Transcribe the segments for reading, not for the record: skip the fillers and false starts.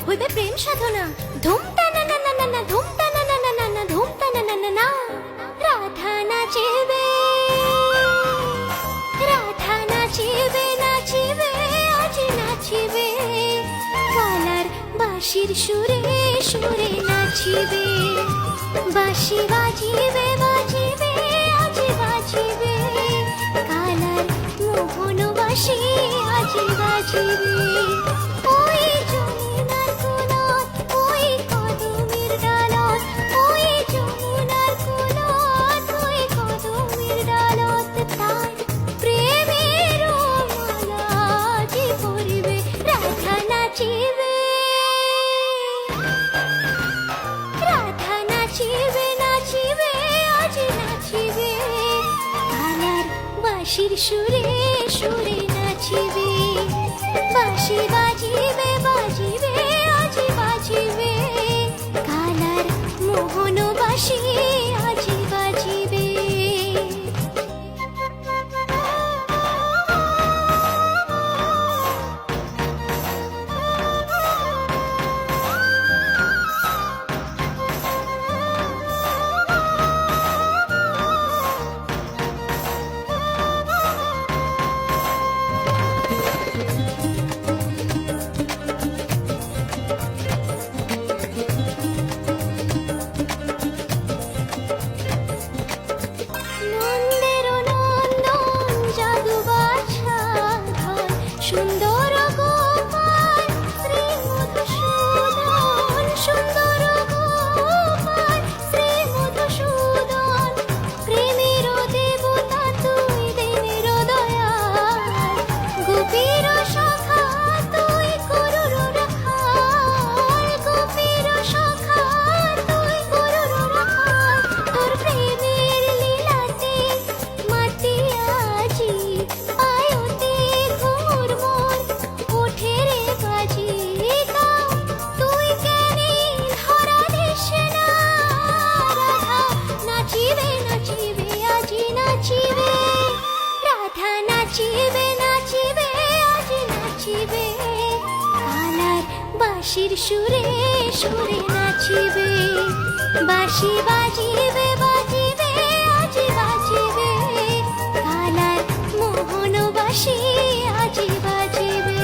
হইবে প্রেম সাধনা ধুমতা না না না না না ধুমতা না না না না না ধুমতা না না না না রাধা নাচিবে নাচিবে আজ নাচিবে কালার বাঁশির সুরে সুরে নাচিবে বাঁশি বাজিবে বাজিবে আজ বাজিবে কালার মোহন বাঁশি আজ বাজিবে ওই যমুনার কোলত ওই কদমের ডালত ওই যমুনার কোলত ওই কদমের ডালত তার প্রেমের মালা যে পরিবে রাধা নাচিবে নাচিবে আজ নাচিবে কালার বাঁশির সুরে সুরে নাচিবে বাঁশি বাজিবে বাজিবে আজ বাজিবে কালার মোহন বাঁশি আজ বাজিবে সুন্দর গোপাল শ্রী মধুসূদন সুন্দর গোপাল শ্রী মধুসূদন প্রেমের দেবতা তুই দেবের দয়াল গোপীর সখা তুই করুর রাখাল গোপীর সখা তুই করুর রাখাল তোর প্রেমের লীলাতে মাতিয়াজি আয়তে বাঁশির সুরে সুরে নাচিবে বাঁশি বাজিবে বাজিবে আজ বাজিবে কালার মোহন বাঁশি আজ বাজিবে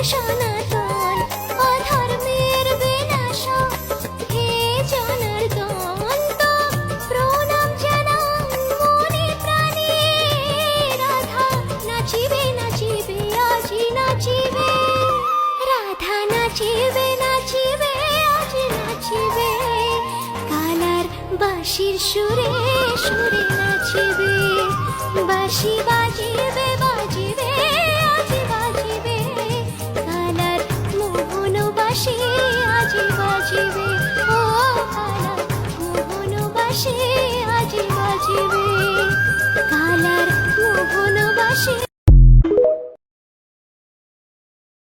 সনাতন অধর্মের বিনাশক হে জনার্দন তো প্রণাম জানান মনে প্রাণে রাধা নাচিবে নাচিবে আজ নাচিবে রাধা নাচিবে নাচিবে আজ নাচিবে কালার বাঁশির সুরে সুরে নাচিবে বাঁশি বাজিবে বাজিবে আজ বাজিবে বাঁশি আজ বাজিবে ও কালার মোহন বাঁশি